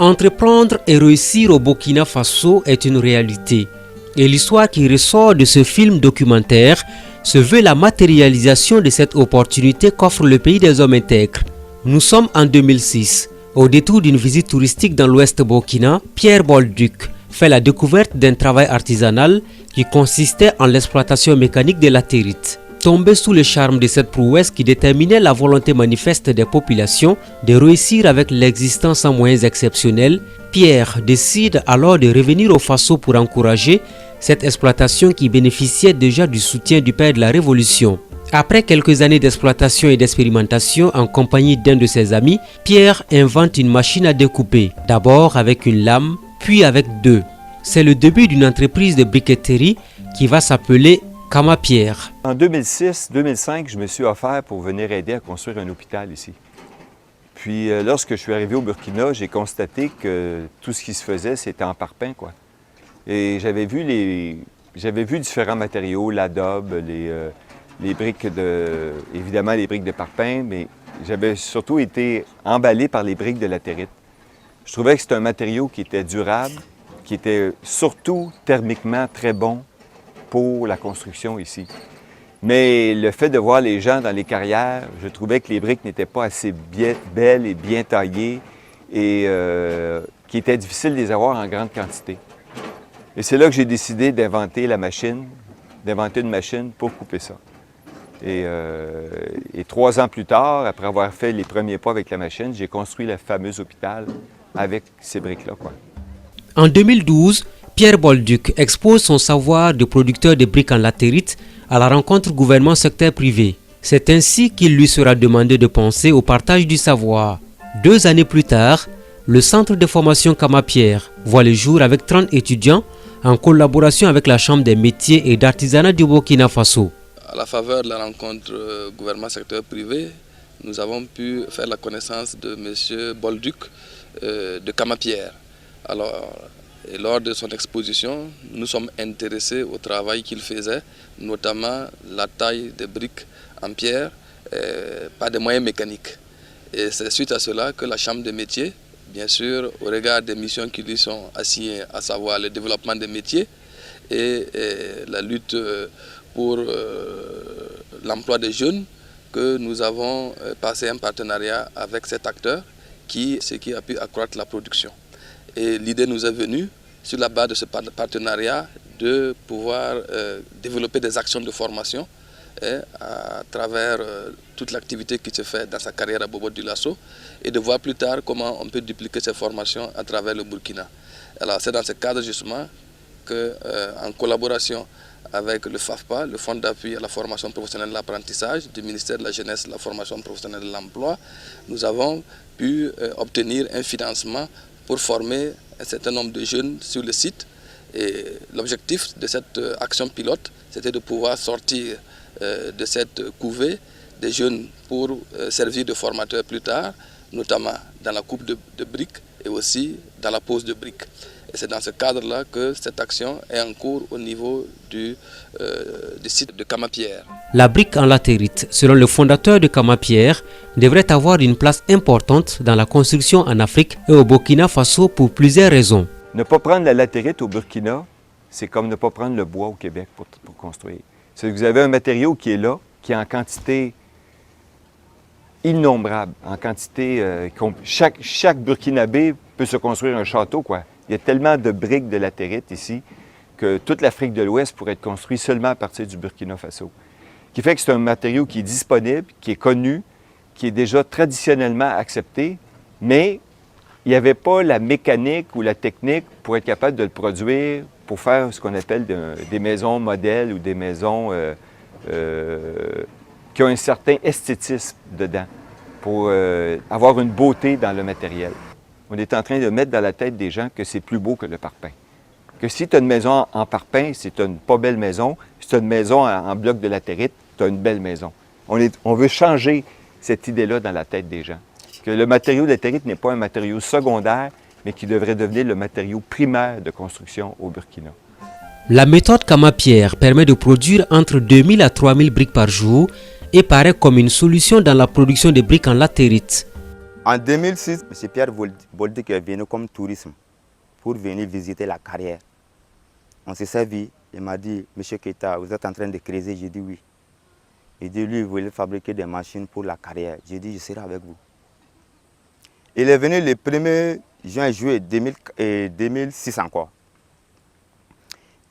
Entreprendre et réussir au Burkina Faso est une réalité. Et l'histoire qui ressort de ce film documentaire se veut la matérialisation de cette opportunité qu'offre le pays des hommes intègres. Nous sommes en 2006. Au détour d'une visite touristique dans l'ouest burkina, Pierre Bolduc fait la découverte d'un travail artisanal qui consistait en l'exploitation mécanique de latérite. Tombé sous le charme de cette prouesse qui déterminait la volonté manifeste des populations de réussir avec l'existence sans moyens exceptionnels, Pierre décide alors de revenir au Faso pour encourager cette exploitation qui bénéficiait déjà du soutien du père de la Révolution. Après quelques années d'exploitation et d'expérimentation en compagnie d'un de ses amis, Pierre invente une machine à découper, d'abord avec une lame, puis avec deux. C'est le début d'une entreprise de briqueterie qui va s'appeler Kama-Pierre. En 2006-2005, je me suis offert pour venir aider à construire un hôpital ici. Puis lorsque je suis arrivé au Burkina, j'ai constaté que tout ce qui se faisait, c'était en parpaing, quoi. Et j'avais vu différents matériaux, l'adobe, les briques évidemment les briques de parpaing, mais j'avais surtout été emballé par les briques de latérite. Je trouvais que c'était un matériau qui était durable, qui était surtout thermiquement très bon pour la construction ici. Mais le fait de voir les gens dans les carrières, je trouvais que les briques n'étaient pas assez belles et bien taillées et qu'il était difficile de les avoir en grande quantité. Et c'est là que j'ai décidé d'inventer une machine pour couper ça. Et 3 ans plus tard, après avoir fait les premiers pas avec la machine, j'ai construit le fameux hôpital avec ces briques-là, quoi. En 2012, Pierre Bolduc expose son savoir de producteur de briques en latérite à la rencontre gouvernement-secteur privé. C'est ainsi qu'il lui sera demandé de penser au partage du savoir. 2 années plus tard, le centre de formation Kama-Pierre voit le jour avec 30 étudiants en collaboration avec la Chambre des métiers et d'artisanat du Burkina Faso. À la faveur de la rencontre gouvernement-secteur privé, nous avons pu faire la connaissance de M. Bolduc de Kama-Pierre. Alors, et lors de son exposition, nous sommes intéressés au travail qu'il faisait, notamment la taille des briques en pierre par des moyens mécaniques. Et c'est suite à cela que la Chambre des métiers, bien sûr, au regard des missions qui lui sont assignées, à savoir le développement des métiers et la lutte pour l'emploi des jeunes, que nous avons passé un partenariat avec cet acteur ce qui a pu accroître la production. Et l'idée nous est venue, sur la base de ce partenariat, de pouvoir développer des actions de formation à travers toute l'activité qui se fait dans sa carrière à Bobo Dioulasso et de voir plus tard comment on peut dupliquer ces formations à travers le Burkina. Alors c'est dans ce cadre justement que, en collaboration avec le FAFPA, le Fonds d'appui à la formation professionnelle de l'apprentissage du ministère de la Jeunesse et de la formation professionnelle de l'emploi, nous avons pu obtenir un financement pour former un certain nombre de jeunes sur le site. Et l'objectif de cette action pilote, c'était de pouvoir sortir de cette couvée des jeunes pour servir de formateurs plus tard, notamment dans la coupe de briques et aussi dans la pose de briques. Et c'est dans ce cadre-là que cette action est en cours au niveau du site de Kama-Pierre. La brique en latérite, selon le fondateur de Kama-Pierre, devrait avoir une place importante dans la construction en Afrique et au Burkina Faso pour plusieurs raisons. Ne pas prendre la latérite au Burkina, c'est comme ne pas prendre le bois au Québec pour construire. C'est que vous avez un matériau qui est là, qui est en quantité innombrable, en quantité... chaque Burkinabé peut se construire un château, quoi. Il y a tellement de briques de latérite ici que toute l'Afrique de l'Ouest pourrait être construite seulement à partir du Burkina Faso. Ce qui fait que c'est un matériau qui est disponible, qui est connu, qui est déjà traditionnellement accepté, mais il n'y avait pas la mécanique ou la technique pour être capable de le produire, pour faire ce qu'on appelle des maisons modèles ou des maisons qui ont un certain esthétisme dedans, pour avoir une beauté dans le matériel. On est en train de mettre dans la tête des gens que c'est plus beau que le parpaing. Que si tu as une maison en parpaing, c'est une pas belle maison. Si tu as une maison en bloc de latérite, tu as une belle maison. On veut changer cette idée-là dans la tête des gens. Que le matériau de latérite n'est pas un matériau secondaire, mais qui devrait devenir le matériau primaire de construction au Burkina. La méthode Kama-Pierre permet de produire entre 2000 à 3000 briques par jour et paraît comme une solution dans la production de briques en latérite. En 2006, M. Pierre Bolduc est venu comme tourisme pour venir visiter la carrière. On s'est servi, il m'a dit, M. Keita, vous êtes en train de creuser? J'ai dit oui. Il dit, lui, il voulait fabriquer des machines pour la carrière. J'ai dit, je serai avec vous. Il est venu le 1er juin 2006 encore.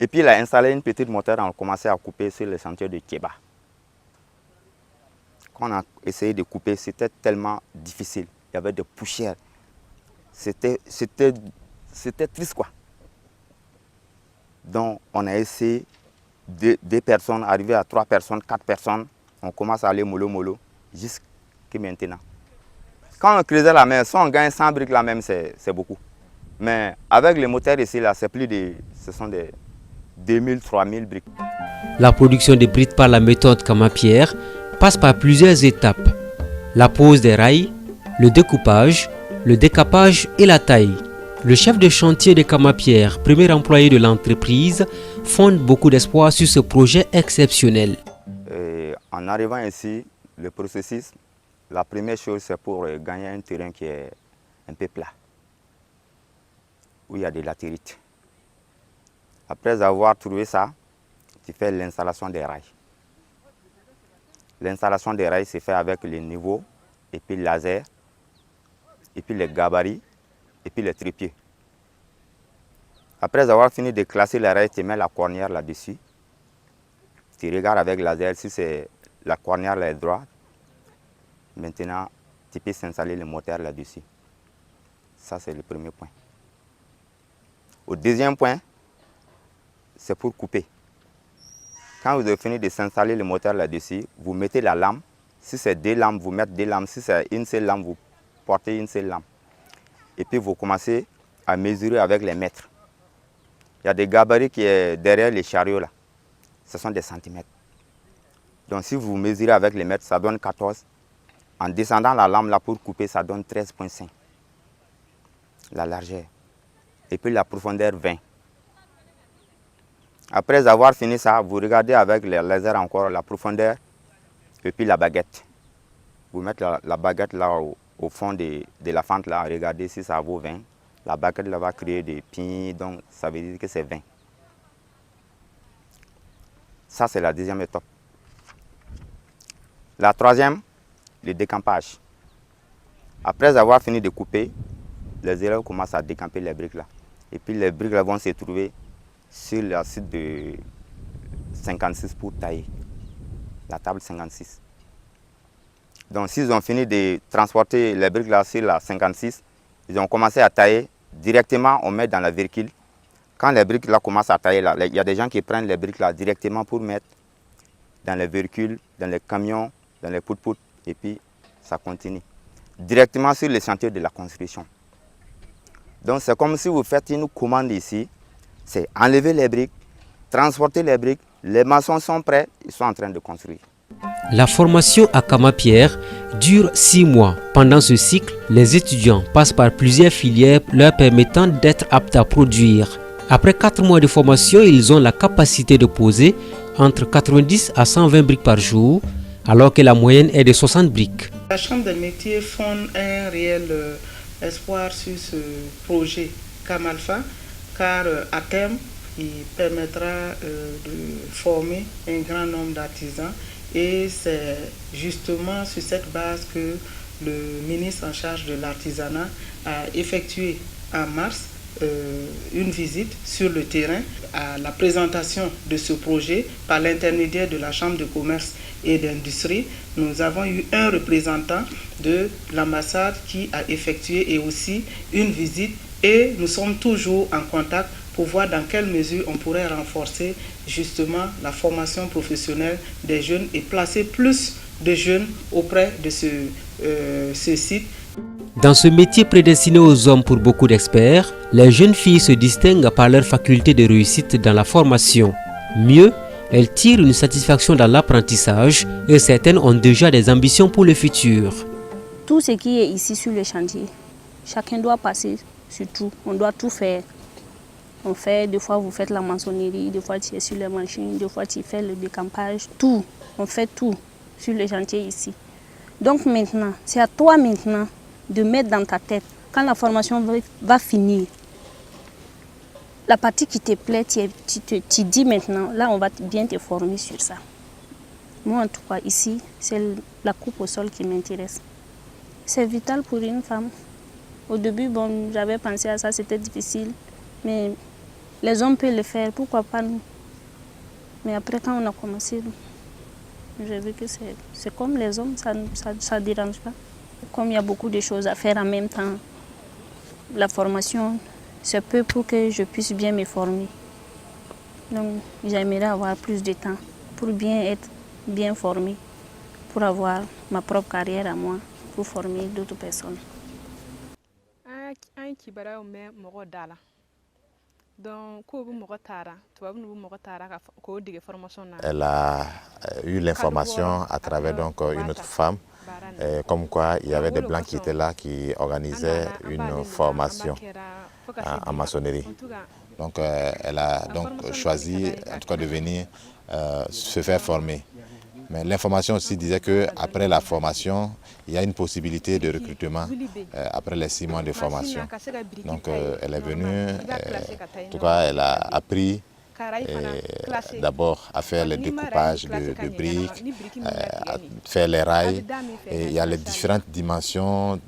Et puis il a installé une petite moteur, on a commencé à couper sur le chantier de Kéba. Quand on a essayé de couper, c'était tellement difficile. Il y avait des poussières. C'était triste, quoi. Donc on a essayé, deux personnes, arriver à 3 personnes, 4 personnes. On commence à aller mollo, jusqu'à maintenant. Quand on creusait la mer, si on gagne 100 briques la même, c'est beaucoup. Mais avec les moteurs ici, là, c'est plus de... Ce sont des 2000, 3000 briques. La production des briques par la méthode Kamapierre passe par plusieurs étapes. La pose des rails, le découpage, le décapage et la taille. Le chef de chantier de Kamapierre, premier employé de l'entreprise, fonde beaucoup d'espoir sur ce projet exceptionnel. En arrivant ici, le processus, la première chose, c'est pour gagner un terrain qui est un peu plat, où il y a de latérite. Après avoir trouvé ça, tu fais l'installation des rails. L'installation des rails se fait avec les niveaux, et puis le laser, et puis les gabarits, et puis les trépieds. Après avoir fini de classer les rails, tu mets la cornière là-dessus. Tu regardes avec le laser si c'est la cornière est droite. Maintenant, tu peux s'installer le moteur là-dessus. Ça, c'est le premier point. Au deuxième point, c'est pour couper. Quand vous avez fini de s'installer le moteur là-dessus, vous mettez la lame. Si c'est 2 lames, vous mettez 2 lames. Si c'est une seule lame, vous portez une seule lame. Et puis, vous commencez à mesurer avec les mètres. Il y a des gabarits qui sont derrière les chariots là. Ce sont des centimètres. Donc, si vous mesurez avec les mètres, ça donne 14. En descendant la lame là pour couper, ça donne 13,5. La largeur. Et puis la profondeur 20. Après avoir fini ça, vous regardez avec le laser encore la profondeur et puis la baguette. Vous mettez la baguette là au fond de la fente là, regardez si ça vaut 20. La baguette là va créer des pins, donc ça veut dire que c'est 20. Ça c'est la deuxième étape. La troisième, le décampage. Après avoir fini de couper, les élèves commencent à décamper les briques là. Et puis les briques là vont se trouver sur la site de 56 pour tailler. La table 56. Donc s'ils ont fini de transporter les briques là sur la 56, ils ont commencé à tailler. Directement, on met dans la véhicule. Quand les briques là commencent à tailler, il y a des gens qui prennent les briques là directement pour mettre dans les véhicules, dans les camions, dans les pout-pout, et puis ça continue. Directement sur le chantier de la construction. Donc c'est comme si vous faites une commande ici, c'est enlever les briques, transporter les briques, les maçons sont prêts, ils sont en train de construire. La formation à Kamapierre dure 6 mois. Pendant ce cycle, les étudiants passent par plusieurs filières leur permettant d'être aptes à produire. Après 4 mois de formation, ils ont la capacité de poser entre 90 à 120 briques par jour, alors que la moyenne est de 60 briques. La Chambre des métiers fonde un réel espoir sur ce projet Kamalfa, car à terme, il permettra de former un grand nombre d'artisans. Et c'est justement sur cette base que le ministre en charge de l'artisanat a effectué en mars une visite sur le terrain à la présentation de ce projet par l'intermédiaire de la Chambre de commerce et d'industrie. Nous avons eu un représentant de l'ambassade qui a effectué et aussi une visite et nous sommes toujours en contact pour voir dans quelle mesure on pourrait renforcer justement la formation professionnelle des jeunes et placer plus de jeunes auprès de ce site. Dans ce métier prédestiné aux hommes pour beaucoup d'experts, les jeunes filles se distinguent par leur faculté de réussite dans la formation. Mieux, elles tirent une satisfaction dans l'apprentissage et certaines ont déjà des ambitions pour le futur. Tout ce qui est ici sur le chantier, chacun doit passer sur tout, on doit tout faire. On fait, des fois vous faites la maçonnerie, des fois tu es sur les machines, des fois tu fais le décampage, tout. On fait tout sur le chantier ici. Donc maintenant, c'est à toi maintenant de mettre dans ta tête, quand la formation va finir, la partie qui te plaît, tu dis maintenant, là on va bien te former sur ça. Moi en tout cas ici, c'est la coupe au sol qui m'intéresse. C'est vital pour une femme. Au début, bon, j'avais pensé à ça, c'était difficile, mais les hommes peuvent le faire, pourquoi pas nous? Mais après quand on a commencé, j'ai vu que c'est comme les hommes, ça ne dérange pas. Comme il y a beaucoup de choses à faire en même temps, la formation, c'est peu pour que je puisse bien me former. Donc j'aimerais avoir plus de temps pour bien être bien formée, pour avoir ma propre carrière à moi, pour former d'autres personnes. Elle a eu l'information à travers donc une autre femme, comme quoi il y avait des Blancs qui étaient là, qui organisaient une formation en maçonnerie. Donc elle a donc choisi en tout cas de venir se faire former. Mais l'information aussi disait qu'après la formation, il y a une possibilité de recrutement après les 6 mois de formation. Donc elle est venue, en tout cas elle a appris d'abord à faire le découpage de briques, à faire les rails. Et il y a les différentes dimensions,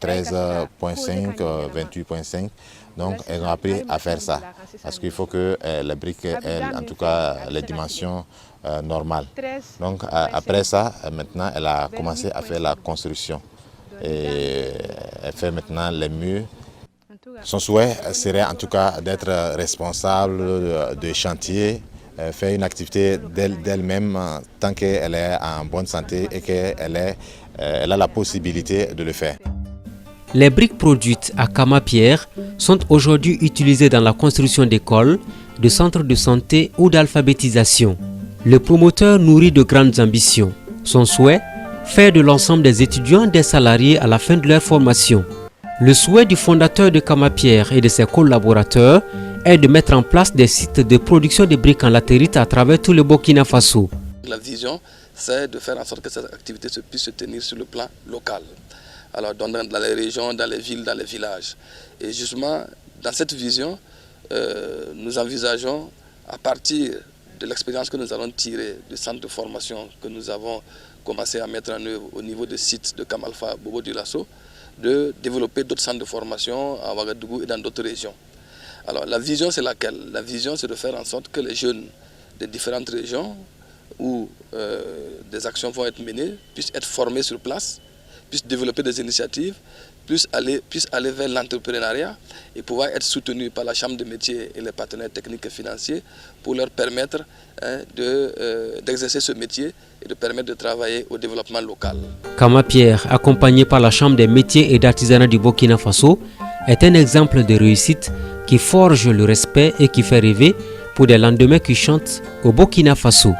13.5, 28.5. Donc elles ont appris à faire ça. Parce qu'il faut que les briques aient en tout cas les dimensions normales. Donc après ça, maintenant elle a commencé à faire la construction. Et elle fait maintenant les murs. Son souhait serait en tout cas d'être responsable de chantier, faire une activité d'elle-même tant qu'elle est en bonne santé et qu'elle a la possibilité de le faire. Les briques produites à Kama-Pierre sont aujourd'hui utilisées dans la construction d'écoles, de centres de santé ou d'alphabétisation. Le promoteur nourrit de grandes ambitions. Son souhait, faire de l'ensemble des étudiants des salariés à la fin de leur formation. Le souhait du fondateur de Kama-Pierre et de ses collaborateurs est de mettre en place des sites de production de briques en latérite à travers tout le Burkina Faso. La vision, c'est de faire en sorte que cette activité puisse se tenir sur le plan local. Alors dans les régions, dans les villes, dans les villages. Et justement, dans cette vision, nous envisageons, à partir de l'expérience que nous allons tirer du centre de formation que nous avons commencé à mettre en œuvre au niveau des sites de Kamalfa, Bobo Dioulasso, de développer d'autres centres de formation à Ouagadougou et dans d'autres régions. Alors la vision c'est laquelle? La vision c'est de faire en sorte que les jeunes des différentes régions où des actions vont être menées puissent être formés sur place, puissent développer des initiatives, puissent aller vers l'entrepreneuriat et pouvoir être soutenus par la Chambre des métiers et les partenaires techniques et financiers pour leur permettre d'exercer ce métier et de permettre de travailler au développement local. Kama-Pierre, accompagné par la Chambre des métiers et d'artisanat du Burkina Faso, est un exemple de réussite qui forge le respect et qui fait rêver pour des lendemains qui chantent au Burkina Faso.